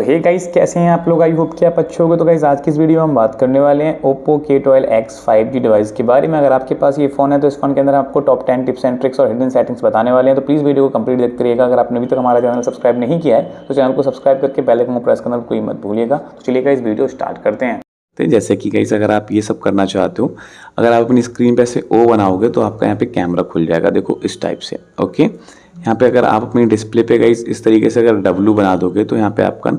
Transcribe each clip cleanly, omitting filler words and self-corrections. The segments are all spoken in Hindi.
हे गाइस, कैसे हैं आप लोग। आई होप कि आप अच्छे होंगे। तो गाइस आज की इस वीडियो में हम बात करने वाले हैं Oppo K12X 5G डिवाइस के बारे में। अगर आपके पास ये फ़ोन है तो इस फोन के अंदर आपको टॉप 10 टिप्स एंड ट्रिक्स और हिडन सेटिंग्स बताने वाले हैं। तो प्लीज़ वीडियो को कंप्लीट देखते रहिएगा। अगर आपने अभी तक हमारा चैनल सब्सक्राइब नहीं किया है तो चैनल को सब्सक्राइब करके बेल आइकन को प्रेस करना कोई मत भूलिएगा। तो चलिए गाइस वीडियो स्टार्ट करते हैं। तो जैसे कि गाइस अगर आप ये सब करना चाहते हो, अगर आप अपनी स्क्रीन पे ऐसे ओ बनाओगे तो आपका यहाँ पे कैमरा खुल जाएगा, देखो इस टाइप से। ओके, यहाँ पे अगर आप अपनी डिस्प्ले पे गाइस इस तरीके से अगर डब्लू बना दोगे तो यहाँ पे आपका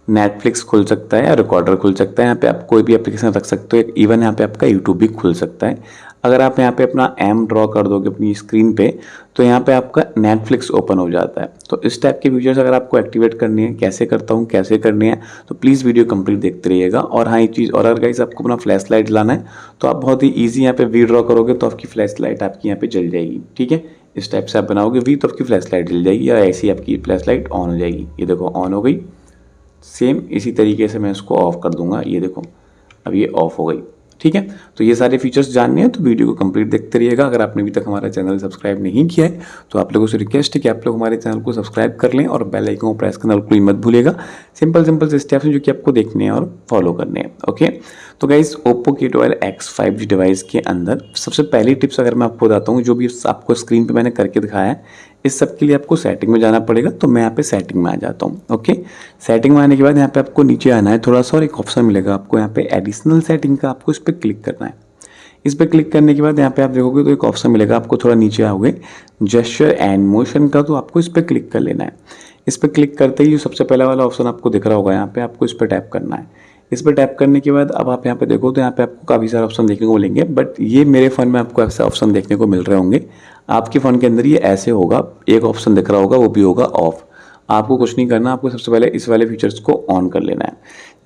नेटफ्लिक्स खुल सकता है या रिकॉर्डर खुल सकता है। यहाँ पे आप कोई भी एप्लीकेशन रख सकते हो, इवन यहाँ पे आपका यूट्यूब भी खुल सकता है। अगर आप यहाँ पे अपना एम ड्रॉ कर दोगे अपनी स्क्रीन पे तो यहाँ पे आपका नेटफ्लिक्स ओपन हो जाता है। तो इस टाइप के फीचर्स अगर आपको एक्टिवेट करनी है, कैसे करता हूँ कैसे करनी है, तो प्लीज़ वीडियो कंप्लीट देखते रहिएगा। और हाँ एक चीज़ और, अगर गाइस आपको अपना फ्लैश लाइट लाना है तो आप बहुत ही ईजी यहाँ पे वी ड्रॉ करोगे तो आपकी फ्लैश लाइट आपकी यहाँ पे जल जाएगी। ठीक है, इस टाइप से आप बनाओगे वी तो आपकी फ्लैश लाइट जल जाएगी, या ऐसी आपकी फ्लैश लाइट ऑन हो जाएगी। ये देखो ऑन हो गई। सेम इसी तरीके से मैं इसको ऑफ कर दूंगा, ये देखो अब ये ऑफ हो गई। ठीक है, तो ये सारे फीचर्स जानने हैं तो वीडियो को कंप्लीट देखते रहिएगा। अगर आपने अभी तक हमारा चैनल सब्सक्राइब नहीं किया है तो आप लोगों से रिक्वेस्ट है कि आप लोग हमारे चैनल को सब्सक्राइब कर लें और बेल आइकन को प्रेस करना बिल्कुल मत भूलिएगा। सिंपल से स्टेप्स हैं जो कि आपको देखने हैं और फॉलो करने हैं। ओके, तो guys Oppo K12X 5G device के अंदर सबसे पहली टिप्स अगर मैं आपको बताता हूँ, जो भी आपको स्क्रीन पर मैंने करके दिखाया है, इस सब के लिए आपको सेटिंग में जाना पड़ेगा। तो मैं यहाँ पे सेटिंग में आ जाता हूँ। ओके, सेटिंग में आने के बाद यहाँ पे आपको नीचे आना है थोड़ा सा, और एक ऑप्शन मिलेगा आपको यहाँ पे एडिशनल सेटिंग का, आपको इस पर क्लिक करना है। इस पर क्लिक करने के बाद यहाँ पे आप देखोगे तो एक ऑप्शन मिलेगा आपको, थोड़ा नीचे आओगे जेस्चर एंड मोशन का, तो आपको इस पर क्लिक कर लेना है। इस पर क्लिक करते ही जो सबसे पहला वाला ऑप्शन आपको दिख रहा होगा, यहाँ पे आपको इस पर टैप करना है। इस पर टैप करने के बाद अब आप यहाँ पे देखो तो यहाँ पे आपको काफ़ी सारे ऑप्शन देखने को मिलेंगे, बट ये मेरे फ़ोन में आपको ऐसे ऑप्शन देखने को मिल रहे होंगे। आपके फ़ोन के अंदर ये ऐसे होगा, एक ऑप्शन दिख रहा होगा वो भी होगा ऑफ। आपको कुछ नहीं करना, आपको सबसे पहले इस वाले फीचर्स को ऑन कर लेना है।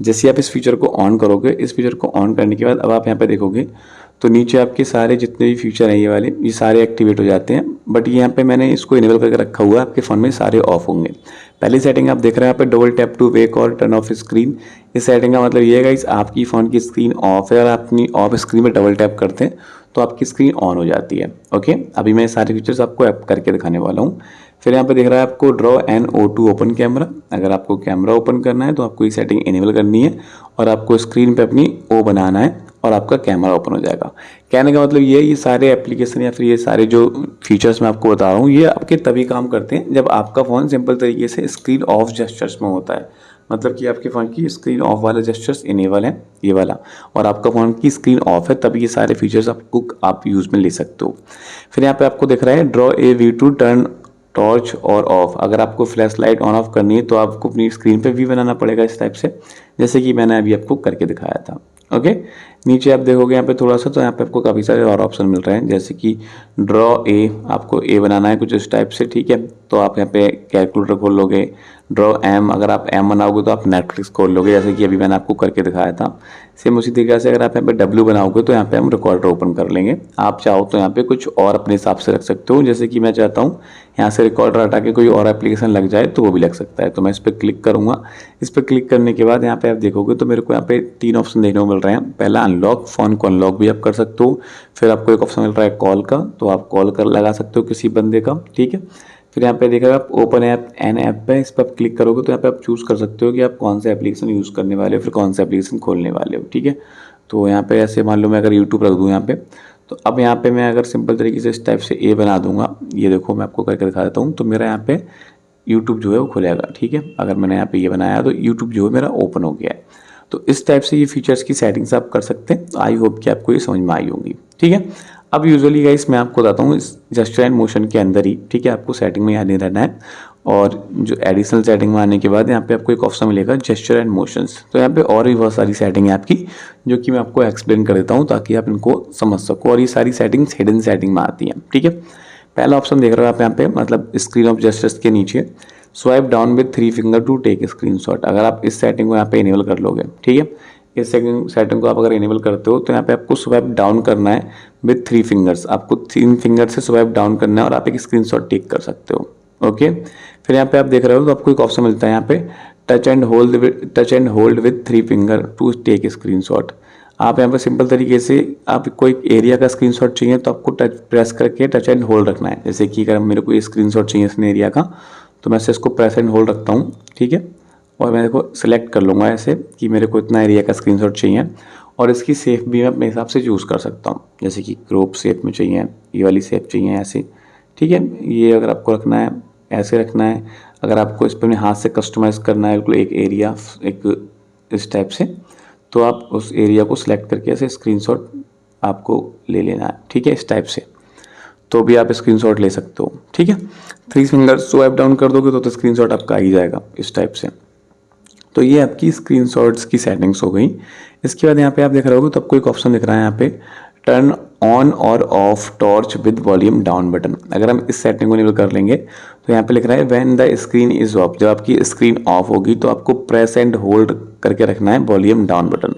जैसे आप इस फीचर को ऑन करोगे, इस फीचर को ऑन करने के बाद अब आप यहाँ पे देखोगे तो नीचे आपके सारे जितने भी फीचर हैं ये वाले, ये सारे एक्टिवेट हो जाते हैं। बट यहाँ पे मैंने इसको इनेबल करके रखा हुआ है, आपके फ़ोन में सारे ऑफ होंगे। पहली सेटिंग आप देख रहे हैं यहाँ पे डबल टैप टू वेक और टर्न ऑफ स्क्रीन। इस सेटिंग का मतलब ये है गाइस, आपकी फ़ोन की स्क्रीन ऑफ है और आप अपनी ऑफ स्क्रीन में डबल टैप करते हैं तो आपकी स्क्रीन ऑन हो जाती है। ओके, अभी मैं सारे फीचर्स आपको ऐप करके दिखाने वाला हूँ। फिर यहाँ पे दिख रहा है आपको draw and O2 open camera. अगर आपको कैमरा ओपन करना है तो आपको ये सेटिंग इनेबल करनी है और आपको स्क्रीन पे अपनी ओ बनाना है और आपका कैमरा ओपन हो जाएगा। कहने का मतलब ये सारे एप्लीकेशन या फिर ये सारे जो फीचर्स मैं आपको बता रहा हूँ, ये आपके तभी काम करते हैं जब आपका फ़ोन सिंपल तरीके से स्क्रीन ऑफ जेस्चर्स में होता है। मतलब कि आपके फ़ोन की स्क्रीन ऑफ वाला जेस्चर्स इनेबल है ये वाला, और आपका फ़ोन की स्क्रीन ऑफ है, तब ये सारे फीचर्स आप यूज़ में ले सकते हो। फिर यहाँ पे आपको दिख रहा है draw a V to turn torch or off. अगर आपको फ्लैश लाइट ऑन ऑफ करनी है तो आपको अपनी स्क्रीन पे भी बनाना पड़ेगा इस टाइप से, जैसे कि मैंने अभी आपको करके दिखाया था। ओके, नीचे आप देखोगे यहाँ पे थोड़ा सा, तो यहाँ पे आपको काफ़ी सारे और ऑप्शन मिल रहे हैं, जैसे कि ड्रॉ ए, आपको ए बनाना है कुछ इस टाइप से। ठीक है, तो आप यहाँ पे कैलकुलेटर खोल लोगे। ड्रॉ एम, अगर आप एम बनाओगे तो आप नेटफ्लिक्स खोल लोगे, जैसे कि अभी मैंने आपको करके दिखाया था। सेम उसी तरीके से अगर आप यहाँ पे डब्ल्यू बनाओगे तो यहाँ पे हम रिकॉर्डर ओपन कर लेंगे। आप चाहो तो यहाँ पे कुछ और अपने हिसाब से रख सकते हो, जैसे कि मैं चाहता हूँ यहाँ से रिकॉर्डर हटा के कोई और एप्लीकेशन लग जाए तो वो भी लग सकता है। तो मैं इस पर क्लिक करूँगा। इस पर क्लिक करने के बाद यहाँ पे आप देखोगे तो मेरे को यहाँ पे 3 ऑप्शन देखने को मिल रहे हैं। पहला अनलॉक, फ़ोन को अनलॉक भी आप कर सकते हो। फिर आपको एक ऑप्शन मिल रहा है कॉल का, तो आप कॉल कर लगा सकते हो किसी बंदे का। ठीक है, फिर यहाँ पे देखा आप ओपन ऐप एन ऐप पे, इस पर आप क्लिक करोगे तो यहाँ पे आप चूज़ कर सकते हो कि आप कौन सा एप्लीकेशन यूज़ करने वाले हो, फिर कौन सा एप्लीकेशन खोलने वाले हो। ठीक है, तो यहाँ पे ऐसे मान लो मैं अगर यूट्यूब रख दूँ यहाँ पे, तो अब यहाँ पे मैं अगर सिंपल तरीके से इस टाइप से ए बना दूंगा, ये देखो मैं आपको करके दिखा देता हूँ, तो मेरा यहाँ पे यूट्यूब जो है वो खुलेगा। ठीक है, अगर मैंने यहाँ पे ये बनाया तो यूट्यूब जो है मेरा ओपन हो गया है। तो इस टाइप से ये फीचर्स की सेटिंग्स आप कर सकते हैं। आई होप कि आपको ये समझ में आई होंगी। ठीक है, अब यूजुअली गाइस मैं आपको बताता हूँ इस जेस्चर एंड मोशन के अंदर ही, ठीक है, आपको सेटिंग में याद नहीं रहना है। और जो एडिशनल सेटिंग में आने के बाद यहाँ पे आपको एक ऑप्शन मिलेगा जेस्चर एंड मोशंस। तो यहाँ पे और भी बहुत सारी सेटिंग है आपकी, जो कि मैं आपको एक्सप्लेन कर देता हूँ ताकि आप इनको समझ सको। और ये सारी सेटिंग्स हिडन सेटिंग में आती हैं। ठीक है, पहला ऑप्शन देख रहे हो आप यहाँ पे, मतलब स्क्रीन ऑफ जेस्चर्स के नीचे swipe down with 3 finger to take screenshot. अगर आप इस सेटिंग को यहाँ पे इनेबल कर लोगे, ठीक है, इस सेटिंग को आप अगर इनेबल करते हो तो यहाँ पे आपको स्वाइप डाउन करना है विथ 3 फिंगर्स। आपको 3 फिंगर से स्वाइप डाउन करना है और आप एक स्क्रीनशॉट टेक कर सकते हो। ओके, फिर यहाँ पे आप देख रहे हो तो आपको एक ऑप्शन मिलता है यहाँ पे touch and hold with 3 finger to take screenshot. आप यहाँ पे सिंपल तरीके से आप कोई एरिया का स्क्रीनशॉट चाहिए तो आपको प्रेस करके टच एंड होल्ड रखना है। जैसे कि अगर मेरे को ये स्क्रीनशॉट चाहिए इस एरिया का, तो मैं इसको प्रेस एंड होल्ड रखता हूँ। ठीक है, और मैं देखो सिलेक्ट कर लूँगा ऐसे कि मेरे को इतना एरिया का स्क्रीनशॉट चाहिए, और इसकी शेप भी मैं अपने हिसाब से चूज़ कर सकता हूँ, जैसे कि क्रॉप शेप में चाहिए, ये वाली शेप चाहिए ऐसे, ठीक है। ये अगर आपको रखना है ऐसे रखना है, अगर आपको इस पर अपने हाथ से कस्टमाइज़ करना है बिल्कुल एक एरिया एक इस टाइप से, तो आप उस एरिया को सिलेक्ट करके ऐसे स्क्रीनशॉट आपको ले लेना है, ठीक है, इस टाइप से। तो भी आप स्क्रीनशॉट ले सकते हो, ठीक है। 3 फिंगर स्वाइप डाउन कर दोगे तो स्क्रीनशॉट आपका आ ही जाएगा इस टाइप से। तो ये आपकी स्क्रीनशॉट्स की सेटिंग्स हो गई। इसके बाद यहाँ पे आप देख रहे होगे तो आपको एक ऑप्शन दिख रहा है यहाँ पे, टर्न ऑन और of torch with volume down button. अगर हम इस सेटिंग को इनेबल कर लेंगे तो यहाँ पे लिख रहा है when the screen is of, जब आपकी स्क्रीन ऑफ होगी तो आपको प्रेस एंड होल्ड करके रखना है वॉल्यूम डाउन बटन,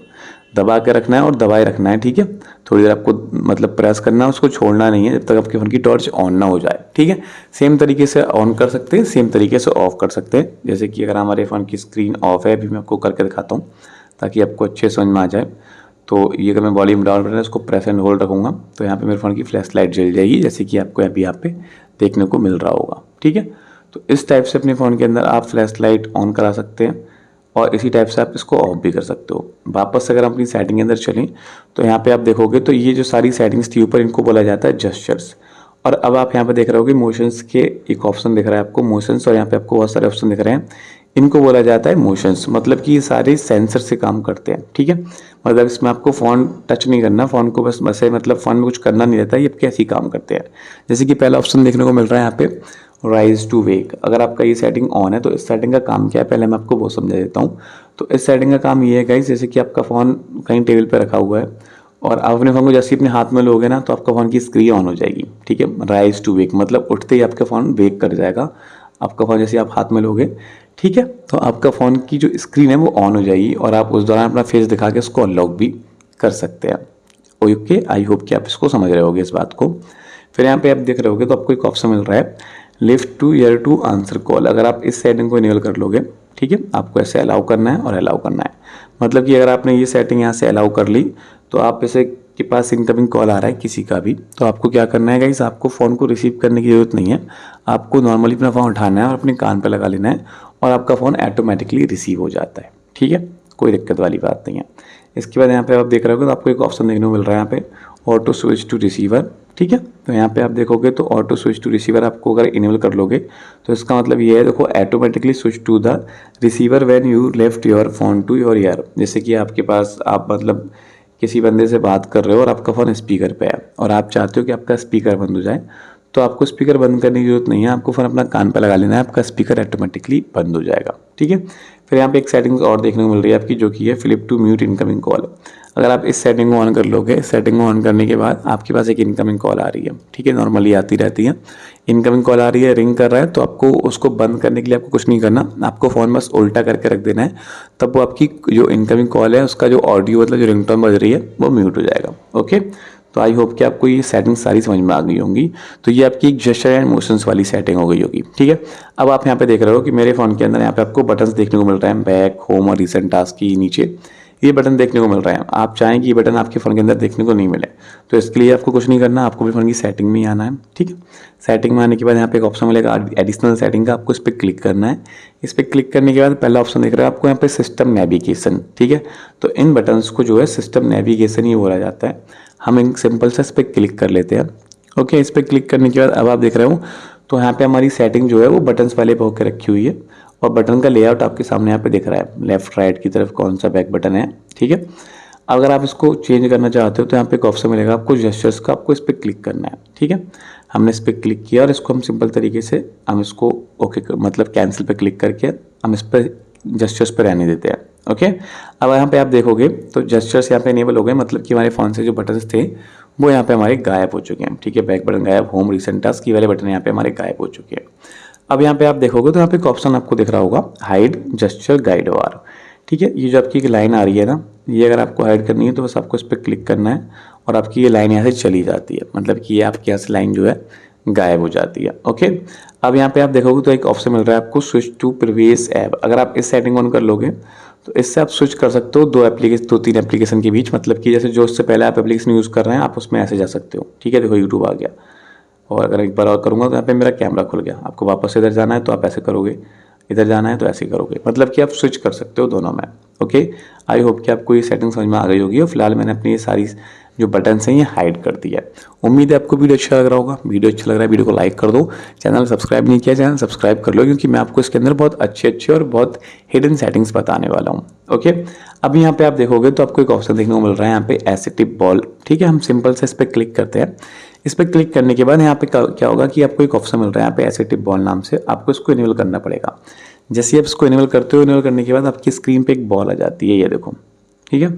दबा के रखना है और दबाए रखना है, ठीक है। थोड़ी देर आपको मतलब प्रेस करना है, उसको छोड़ना नहीं है जब तक आपके फ़ोन की टॉर्च ऑन ना हो जाए, ठीक है। सेम तरीके से ऑन कर सकते हैं, सेम तरीके से ऑफ कर सकते हैं। जैसे कि अगर हमारे फ़ोन की स्क्रीन ऑफ है, अभी मैं आपको करके दिखाता हूँ ताकि आपको अच्छे समझ में आ जाए। तो ये अगर मैं वॉल्यूम डाउन बटन है उसको प्रेस एंड होल्ड रखूँगा तो यहाँ पे मेरे फ़ोन की फ्लैश लाइट जल जाएगी, जैसे कि आपको अभी यहाँ पे देखने को मिल रहा होगा, ठीक है। तो इस टाइप से अपने फ़ोन के अंदर आप फ्लैश लाइट ऑन करा सकते हैं और इसी टाइप से आप इसको ऑफ भी कर सकते हो। वापस अगर हम अपनी सेटिंग के अंदर चलें तो यहाँ पे आप देखोगे तो ये जो सारी सेटिंग्स थी ऊपर, इनको बोला जाता है जेस्चर्स। और अब आप यहाँ पे देख रहे होगे मोशंस के एक ऑप्शन दिख रहा है आपको, मोशंस, और यहाँ पे आपको बहुत सारे ऑप्शन दिख रहे हैं, इनको बोला जाता है मोशंस। मतलब कि ये सारे सेंसर से काम करते हैं, ठीक है। मतलब इसमें आपको फ़ोन टच नहीं करना, फ़ोन को बस ऐसे मतलब फ़ोन में कुछ करना नहीं रहता, ये कैसे काम करते हैं। जैसे कि पहला ऑप्शन देखने को मिल रहा है यहाँ पे, राइज टू वेक। अगर आपका ये सेटिंग ऑन है तो इस सेटिंग का काम क्या है पहले मैं आपको वो समझा देता हूँ। तो इस सेटिंग का काम ये है गाइस, जैसे कि आपका फ़ोन कहीं टेबल पे रखा हुआ है और आप अपने फ़ोन को जैसे ही अपने हाथ में लोगे ना तो आपका फ़ोन की स्क्रीन ऑन हो जाएगी, ठीक है। राइज टू वेक मतलब उठते ही आपका फ़ोन वेक कर जाएगा, आपका फ़ोन जैसे आप हाथ में लोगे, ठीक है। तो आपका फ़ोन की जो स्क्रीन है वो ऑन हो जाएगी और आप उस दौरान अपना फेस दिखा के उसको अनलॉक भी कर सकते हैं। ओके, आई होप कि आप इसको समझ रहे होगे इस बात को। फिर यहाँ पे आप देख रहे होगे तो आपको एक ऑप्शन मिल रहा है lift to ear to answer call. अगर आप इस सेटिंग को इनेबल कर लोगे, ठीक है, आपको ऐसे अलाउ करना है और अलाउ करना है। मतलब कि अगर आपने ये सेटिंग यहाँ से अलाउ कर ली तो आप जैसे के पास इनकमिंग कॉल आ रहा है किसी का भी, तो आपको क्या करना है गाइस, आपको फ़ोन को रिसीव करने की ज़रूरत नहीं है, आपको नॉर्मली अपना फ़ोन उठाना है और अपने कान पे लगा लेना है और आपका फ़ोन ऑटोमेटिकली रिसीव हो जाता है, ठीक है, कोई दिक्कत वाली बात नहीं है। इसके बाद यहाँ पे आप देख रहे हो तो आपको एक ऑप्शन देखने को मिल रहा है यहाँ पे, ऑटो स्विच टू रिसीवर, ठीक है। तो यहाँ पे आप देखोगे तो ऑटो स्विच टू रिसीवर आपको अगर इनेबल कर लोगे तो इसका मतलब ये है, देखो, automatically switch to the receiver when you left your phone to your ear. जैसे कि आपके पास आप मतलब किसी बंदे से बात कर रहे हो और आपका फ़ोन स्पीकर पे है और आप चाहते हो कि आपका स्पीकर बंद हो जाए, तो आपको स्पीकर बंद करने की जरूरत नहीं है, आपको फ़ोन अपना कान पे लगा लेना है, आपका स्पीकर ऑटोमेटिकली बंद हो जाएगा, ठीक है। फिर यहाँ पे एक सेटिंग्स और देखने को मिल रही है आपकी, जो कि है flip to mute incoming call. अगर आप इस सेटिंग को ऑन कर लोगे, सेटिंग को ऑन करने के बाद आपके पास एक इनकमिंग कॉल आ रही है, ठीक है, नॉर्मली आती रहती है, इनकमिंग कॉल आ रही है, रिंग कर रहा है, तो आपको उसको बंद करने के लिए आपको कुछ नहीं करना, आपको फ़ोन बस उल्टा करके रख देना है, तब वो आपकी जो इनकमिंग कॉल है उसका जो ऑडियो मतलब जो रिंगटोन बज रही है वो म्यूट हो जाएगा। ओके, तो आई होप कि आपको ये सेटिंग सारी समझ में आ गई होंगी। तो ये आपकी एक जेस्चर एंड मोशंस वाली सेटिंग हो गई होगी, ठीक है। अब आप यहाँ पे देख रहे हो कि मेरे फ़ोन के अंदर यहाँ पे आपको बटन्स देखने को मिल रहे हैं, बैक, होम और रिसेंट टास्क की नीचे ये बटन देखने को मिल रहे हैं। आप चाहें कि ये बटन आपके फ़ोन के अंदर देखने को नहीं मिले, तो इसके लिए आपको कुछ नहीं करना, आपको भी फ़ोन की सेटिंग में ही आना है, ठीक है। सेटिंग में आने के बाद यहाँ पे एक ऑप्शन मिलेगा एडिशनल सेटिंग का, आपको इस पर क्लिक करना है। इस पर क्लिक करने के बाद पहला ऑप्शन दिख रहा है आपको यहाँ पे सिस्टम नेविगेशन, ठीक है। तो इन बटन्स को जो है सिस्टम नेविगेशन ही बोला जाता है। हम एक सिंपल से इस पर क्लिक कर लेते हैं। ओके, इस पर क्लिक करने के बाद अब आप देख रहे हो तो यहाँ पे हमारी सेटिंग जो है वो बटन्स वाले पे होकर रखी हुई है और बटन का लेआउट आपके सामने यहाँ पे दिख रहा है, लेफ्ट राइट की तरफ कौन सा बैक बटन है, ठीक है। अगर आप इसको चेंज करना चाहते हो तो यहाँ पे एक ऑप्शन मिलेगा आपको जेस्चर्स का, आपको इस पर क्लिक करना है, ठीक है। हमने इस पर क्लिक किया और इसको हम सिंपल तरीके से हम इसको ओके मतलब कैंसिल पे क्लिक करके हम इस पर जेस्चर्स पर रहने देते हैं। ओके, अब यहाँ पे आप देखोगे तो जेस्चर्स यहाँ पे इनेबल हो गए, मतलब कि हमारे फ़ोन से जो बटन्स थे वो यहाँ पे हमारे गायब हो चुके हैं, ठीक है। बैक बटन गायब, होम, रिसेंट टास्क की वाले बटन यहाँ पे हमारे गायब हो चुके हैं। अब यहाँ पे आप देखोगे तो यहाँ पे एक ऑप्शन आपको दिख रहा होगा हाइड जेस्चर गाइड बार, ठीक है। ये जो आपकी एक लाइन आ रही है ना, ये अगर आपको हाइड करनी है तो बस आपको इस पर क्लिक करना है और आपकी ये लाइन यहाँ से चली जाती है, मतलब कि ये आपके यहाँ से लाइन जो है गायब हो जाती है। ओके, अब यहाँ पे आप देखोगे तो एक ऑप्शन मिल रहा है आपको स्विच टू प्रीवियस ऐप। अगर आप इस सेटिंग ऑन कर लोगे तो इससे आप स्विच कर सकते हो दो तीन एप्लीकेशन के बीच, मतलब कि जैसे जो इससे पहले आप एप्लीकेशन यूज़ कर रहे हैं आप उसमें ऐसे जा सकते हो, ठीक है। देखो यूट्यूब आ गया और अगर एक बार और करूँगा तो यहाँ पे मेरा कैमरा खुल गया, आपको वापस इधर जाना है तो आप ऐसे करोगे, इधर जाना है तो ऐसे करोगे, मतलब कि आप स्विच कर सकते हो दोनों में। ओके, आई होप कि आपको ये सेटिंग समझ में आ गई होगी और फिलहाल मैंने अपनी ये सारी जो बटन हैं ये हाइड कर दिया है। उम्मीद है आपको वीडियो अच्छा लग रहा होगा। वीडियो अच्छा लग रहा है वीडियो को लाइक कर दो, चैनल सब्सक्राइब नहीं किया चैनल सब्सक्राइब कर लो, क्योंकि मैं आपको इसके अंदर बहुत अच्छे और बहुत हिडन सेटिंग्स बताने वाला हूँ। ओके, अब यहाँ पे आप देखोगे तो आपको एक ऑप्शन देखने को मिल रहा है यहाँ पे एसिटिव बॉल। ठीक है, हम सिंपल से इस पर क्लिक करते हैं। इस पर क्लिक करने के बाद यहाँ पे क्या होगा कि आपको एक ऑप्शन मिल रहा है यहाँ पे एसिटिव बॉल नाम से, आपको इसको इनेबल करना पड़ेगा। जैसे ही आप इसको इनेबल करते हो, इनेबल करने के बाद आपकी स्क्रीन पे एक बॉल आ जाती है, ये देखो। ठीक है,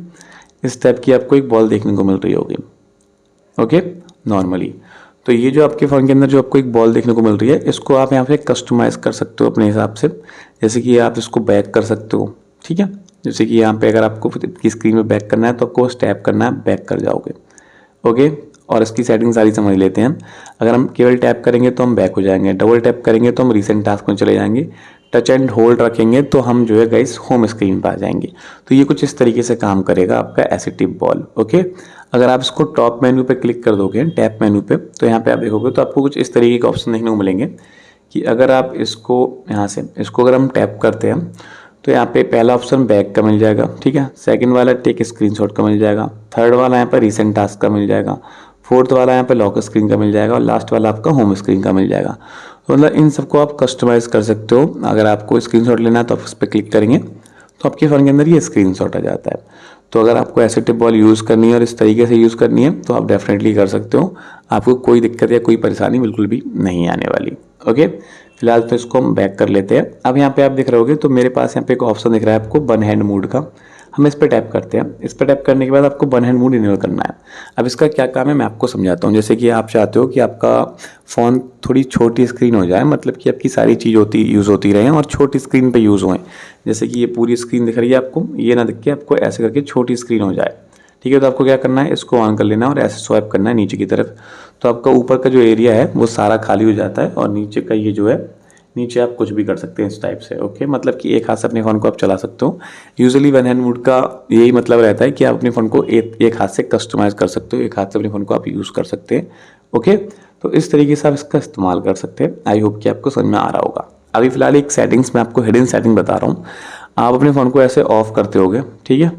इस टाइप की आपको एक बॉल देखने को मिल रही होगी। ओके, नॉर्मली तो ये जो आपके फ़ोन के अंदर जो आपको एक बॉल देखने को मिल रही है, इसको आप यहाँ पे कस्टमाइज़ कर सकते हो अपने हिसाब से। जैसे कि आप इसको बैक कर सकते हो। ठीक है, जैसे कि यहाँ पे अगर आपको की स्क्रीन में बैक करना है तो आपको टैप करना है, बैक कर जाओगे। ओके, और इसकी सेटिंग सारी समझ लेते हैं। अगर हम केवल टैप करेंगे तो हम बैक हो जाएंगे, डबल टैप करेंगे तो हम रिसेंट टास्क में चले जाएंगे, टच एंड होल्ड रखेंगे तो हम जो है गाइस होम स्क्रीन पर आ जाएंगे। तो ये कुछ इस तरीके से काम करेगा आपका एसिटिव बॉल। ओके, अगर आप इसको टॉप मेन्यू पे क्लिक कर दोगे, टैप मेन्यू पे, तो यहाँ पे आप देखोगे तो आपको कुछ इस तरीके के ऑप्शन देखने को मिलेंगे कि अगर आप इसको यहाँ से इसको अगर हम टैप करते हैं तो यहाँ पे पहला ऑप्शन बैक का मिल जाएगा। ठीक है, सेकंड वाला टेक स्क्रीनशॉट का मिल जाएगा, थर्ड वाला यहाँ पर रिसेंट टास्क का मिल जाएगा, फोर्थ वाला यहाँ पे लॉक स्क्रीन का मिल जाएगा और लास्ट वाला आपका होम स्क्रीन का मिल जाएगा। तो मतलब इन सबको आप कस्टमाइज़ कर सकते हो। अगर आपको स्क्रीनशॉट लेना है तो आप इस पर क्लिक करेंगे तो आपके फ़ोन के अंदर ये स्क्रीनशॉट आ जाता है। तो अगर आपको एसिटिव बॉल यूज़ करनी है और इस तरीके से यूज़ करनी है तो आप डेफिनेटली कर सकते हो, आपको कोई दिक्कत या कोई परेशानी बिल्कुल भी नहीं आने वाली। ओके, फिलहाल तो इसको हम बैक कर लेते हैं। अब यहाँ पे आप दिख रहे होगे तो मेरे पास यहाँ पे एक ऑप्शन दिख रहा है आपको वन हैंड मोड का, हम इस पर टैप करते हैं। इस पर टैप करने के बाद आपको वन हैंड मोड इनेबल करना है। अब इसका क्या काम है मैं आपको समझाता हूँ। जैसे कि आप चाहते हो कि आपका फ़ोन थोड़ी छोटी स्क्रीन हो जाए, मतलब कि आपकी सारी चीज़ यूज़ होती रहें और छोटी स्क्रीन पे यूज़ होएं। जैसे कि ये पूरी स्क्रीन दिख रही है आपको, ये ना दिख के आपको ऐसे करके छोटी स्क्रीन हो जाए। ठीक है, तो आपको क्या करना है, इसको ऑन कर लेना है और ऐसे स्वाइप करना है नीचे की तरफ। तो आपका ऊपर का जो एरिया है वो सारा खाली हो जाता है और नीचे का ये जो है, नीचे आप कुछ भी कर सकते हैं इस टाइप से। ओके, मतलब कि एक हाथ से अपने फ़ोन को आप चला सकते हो। यूजुअली वन हैंड मोड का यही मतलब रहता है कि आप अपने फ़ोन को एक हाथ से कस्टमाइज़ कर सकते हो, एक हाथ से अपने फ़ोन को आप यूज़ कर सकते हैं। ओके, तो इस तरीके से आप इसका इस्तेमाल कर सकते हैं। आई होप कि आपको समझ में आ रहा होगा। अभी फ़िलहाल एक सेटिंग्स मैं आपको हिडन सेटिंग बता रहा हूँ। आप अपने फ़ोन को ऐसे ऑफ करते होगे, ठीक है,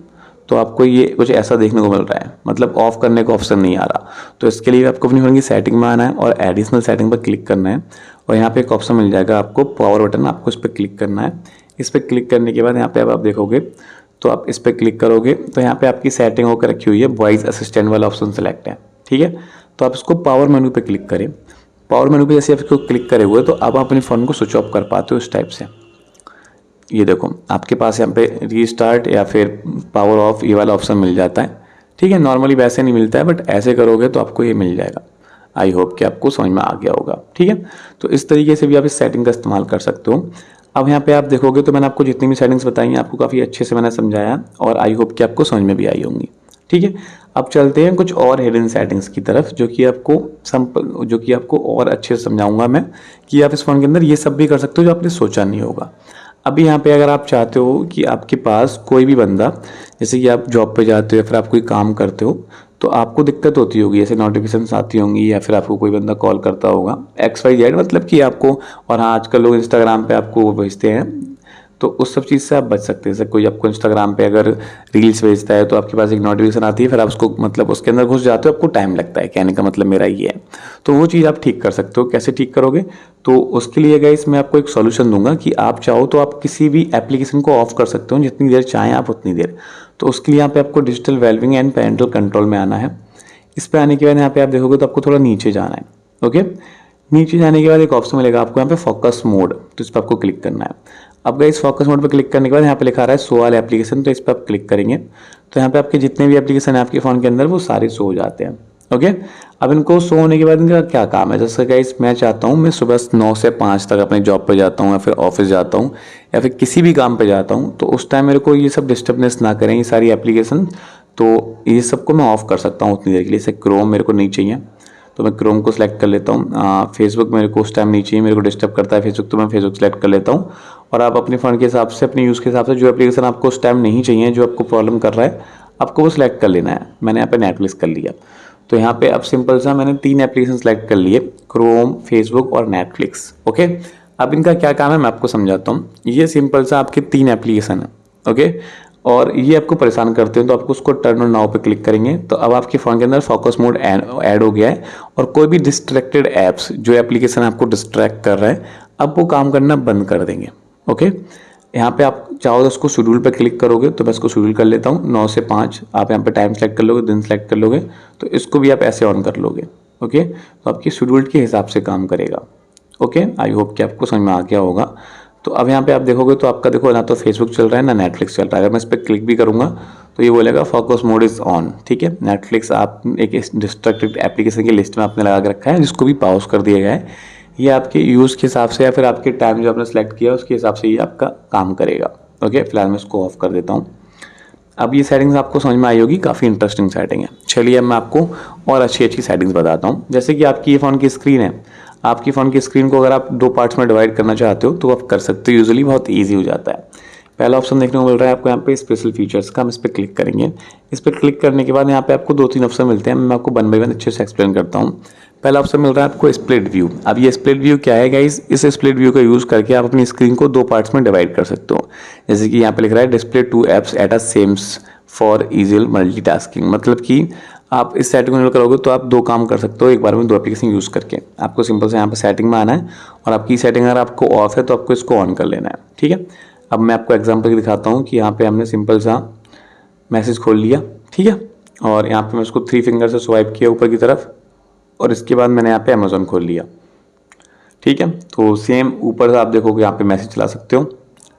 तो आपको ये कुछ ऐसा देखने को मिल रहा है, मतलब ऑफ करने का ऑप्शन नहीं आ रहा। तो इसके लिए आपको अपनी फ़ोन की सेटिंग में आना है और एडिशनल सेटिंग पर क्लिक करना है और यहाँ पे एक ऑप्शन मिल जाएगा आपको पावर बटन, आपको इस पर क्लिक करना है। इस पर क्लिक करने के बाद यहाँ पे आप देखोगे तो आप इस पर क्लिक करोगे तो यहाँ पे आपकी सेटिंग होकर रखी हुई है, वॉइस असिस्टेंट वाला ऑप्शन सेलेक्ट है। ठीक है, तो आप इसको पावर मेनू पे क्लिक करें। पावर मेनू पे जैसे आप इसको क्लिक करे हुए तो अब आप अपने फ़ोन को स्विच ऑफ कर पाते हो इस टाइप से। ये देखो आपके पास यहाँ पे रीस्टार्ट या फिर पावर ऑफ ये वाला ऑप्शन मिल जाता है। ठीक है, नॉर्मली वैसे नहीं मिलता है बट ऐसे करोगे तो आपको ये मिल जाएगा। आई होप कि आपको समझ में आ गया होगा। ठीक है, तो इस तरीके से भी आप इस सेटिंग का इस्तेमाल कर सकते हो। अब यहाँ पे आप देखोगे तो मैंने आपको जितनी भी सेटिंग्स बताई हैं आपको काफ़ी अच्छे से मैंने समझाया और आई होप कि आपको समझ में भी आई होंगी। ठीक है, अब चलते हैं कुछ और हिडन सेटिंग्स की तरफ जो कि आपको और अच्छे से समझाऊंगा मैं कि आप इस फ़ोन के अंदर ये सब भी कर सकते हो जो आपने सोचा नहीं होगा। अभी यहाँ पे अगर आप चाहते हो कि आपके पास कोई भी बंदा, जैसे कि आप जॉब पे जाते हो या फिर आप कोई काम करते हो तो आपको दिक्कत होती होगी, ऐसे नोटिफिकेशंस आती होंगी या फिर आपको कोई बंदा कॉल करता होगा XYZ, मतलब कि आपको, और हाँ आजकल लोग इंस्टाग्राम पे आपको वो भेजते हैं, तो उस सब चीज़ से आप बच सकते हैं। जैसे कोई आपको इंस्टाग्राम पे अगर रील्स भेजता है तो आपके पास एक नोटिफिकेशन आती है, फिर आप उसको मतलब उसके अंदर घुस जाते हो, आपको टाइम लगता है, कहने का मतलब मेरा ये है। तो वो चीज़ आप ठीक कर सकते हो। कैसे ठीक करोगे, तो उसके लिए गाइस मैं आपको एक सॉल्यूशन दूंगा कि आप चाहो तो आप किसी भी एप्लीकेशन को ऑफ कर सकते हो जितनी देर चाहें आप उतनी देर। तो उसके लिए यहाँ पे आपको digital wellbeing and parental control में आना है। इस पे आने के बाद यहाँ पे आप देखोगे तो आपको थोड़ा नीचे जाना है। ओके, नीचे जाने के बाद एक ऑप्शन मिलेगा आपको यहाँ पे फोकस मोड, तो इस पर आपको क्लिक करना है। अब गाइस फोकस मोड पर क्लिक करने के बाद यहाँ पे लिखा रहा है शो ऑल एप्लीकेशन, तो इस पर आप क्लिक करेंगे तो यहाँ पे आपके जितने भी एप्लीकेशन है आपके फ़ोन के अंदर वो सारे शो हो जाते हैं। ओके, अब इनको शो होने के बाद इनका क्या काम है, जैसे गाइस मैं चाहता हूँ मैं सुबह 9 से 5 तक अपने जॉब पे जाता हूँ या फिर ऑफिस जाता हूँ या फिर किसी भी काम पे जाता हूँ, तो उस टाइम मेरे को ये सब डिस्टर्बनेस ना करें ये सारी एप्लीकेशन, तो ये सबको मैं ऑफ कर सकता हूँ उतनी देर के लिए। जैसे क्रोम मेरे को नहीं चाहिए तो मैं क्रोम को सिलेक्ट कर लेता हूँ। फेसबुक मेरे को उस टाइम नहीं चाहिए, मेरे को डिस्टर्ब करता है फेसबुक, तो मैं फेसबुक सेलेक्ट कर लेता हूँ। और आप अपने फ़ोन के हिसाब से, अपने यूज़ के हिसाब से जो एप्लीकेशन आपको उस टाइम नहीं चाहिए, जो आपको प्रॉब्लम कर रहा है, आपको वो सिलेक्ट कर लेना है। मैंने यहाँ पे नेटफ्लिक्स कर लिया, तो यहाँ पे अब सिंपल सा मैंने 3 एप्लीकेशन सेलेक्ट कर लिए, क्रोम, फेसबुक और नेटफ्लिक्स। ओके, अब इनका क्या काम है मैं आपको समझाता हूँ। ये सिंपल सा आपके 3 एप्लीकेशन है, ओके, और ये आपको परेशान करते हैं तो आपको उसको टर्न ऑन नाउ पे क्लिक करेंगे तो अब आपके फ़ोन के अंदर फोकस मोड ऐड हो गया है और कोई भी डिस्ट्रैक्टेड ऐप्स जो एप्लीकेशन आपको डिस्ट्रैक्ट कर रहा है अब वो काम करना बंद कर देंगे, ओके। यहाँ पे आप चाहो तो उसको शेड्यूल पे क्लिक करोगे तो मैं इसको शेड्यूल कर लेता हूँ 9 से 5। आप यहाँ पे टाइम सेलेक्ट कर लोगे, दिन सेलेक्ट कर लोगे तो इसको भी आप ऐसे ऑन कर लोगे, ओके। तो आपकी शेड्यूल के हिसाब से काम करेगा, ओके। आई होप कि आपको समझ में आ गया होगा। तो अब यहाँ पे आप देखोगे तो आपका देखो ना तो फेसबुक चल रहा है ना नेटफ्लिक्स चल रहा है। अगर मैं इस पर क्लिक भी करूँगा तो ये बोलेगा फोकस मोड इज़ ऑन, ठीक है। नेटफ्लिक्स आप एक डिस्ट्रक्टेड एप्लीकेशन की लिस्ट में आपने लगा के रखा है जिसको भी पॉज कर दिया गया है। ये आपके यूज़ के हिसाब से या फिर आपके टाइम जो आपने सेलेक्ट किया उसके हिसाब से ये आपका काम करेगा, ओके। फिलहाल मैं इसको ऑफ कर देता हूँ। अब ये सेटिंग्स आपको समझ में आई होगी, काफ़ी इंटरेस्टिंग सेटिंग है। चलिए अब मैं आपको और अच्छी सेटिंग्स बताता हूँ। जैसे कि आपकी ये फ़ोन की स्क्रीन है, आपकी फ़ोन की स्क्रीन को अगर आप 2 पार्ट्स में डिवाइड करना चाहते हो तो आप कर सकते हो, यूजुअली बहुत ईजी हो जाता है। पहला ऑप्शन देखने को मिल रहा है आपको यहाँ पे स्पेशल फीचर्स का, हम इस पर क्लिक करेंगे। इस पर क्लिक करने के बाद यहाँ पे आपको 2-3 ऑप्शन मिलते हैं, मैं आपको 1 बाय 1 अच्छे से एक्सप्लेन करता हूँ। पहला ऑप्शन मिल रहा है आपको स्प्लिट व्यू। अब ये स्प्लिट व्यू क्या है गाइस, इस स्प्लिट व्यू का यूज़ करके आप अपनी स्क्रीन को 2 पार्ट्स में डिवाइड कर सकते हो। जैसे कि यहाँ पे लिख रहा है display 2 apps at a same for easy multitasking, मतलब कि आप इस सेटिंग में करोगे तो आप 2 काम कर सकते हो एक बार में 2 एप्लीकेशन यूज़ करके। आपको सिंपल से यहाँ पे सेटिंग में आना है और आपकी सेटिंग अगर आपको ऑफ है तो आपको इसको ऑन कर लेना है, ठीक है। अब मैं आपको एग्जांपल दिखाता हूँ कि यहाँ पे हमने सिंपल सा मैसेज खोल लिया, ठीक है, और यहाँ पे मैं उसको 3 फिंगर से स्वाइप किया ऊपर की तरफ और इसके बाद मैंने यहाँ पे अमेजोन खोल लिया, ठीक है। तो सेम ऊपर से आप देखोगे यहाँ पे मैसेज चला सकते हो,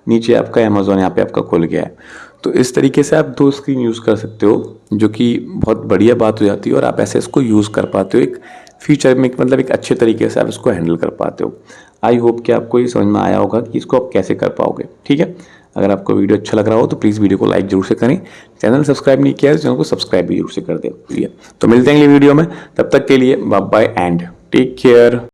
नीचे आपका अमेजोन यहाँ पे आपका खुल गया है। तो इस तरीके से आप 2 स्क्रीन यूज़ कर सकते हो जो कि बहुत बढ़िया बात हो जाती है और आप ऐसे इसको यूज़ कर पाते हो एक फ्यूचर में, मतलब एक अच्छे तरीके से आप इसको हैंडल कर पाते हो। आई होप कि आपको ये समझ में आया होगा कि इसको आप कैसे कर पाओगे, ठीक है। अगर आपको वीडियो अच्छा लग रहा हो तो प्लीज़ वीडियो को लाइक जरूर से करें। चैनल सब्सक्राइब नहीं किया है तो चैनल को सब्सक्राइब भी जरूर से कर दें। तो मिलते हैं अगली वीडियो में, तब तक के लिए bye bye and take care.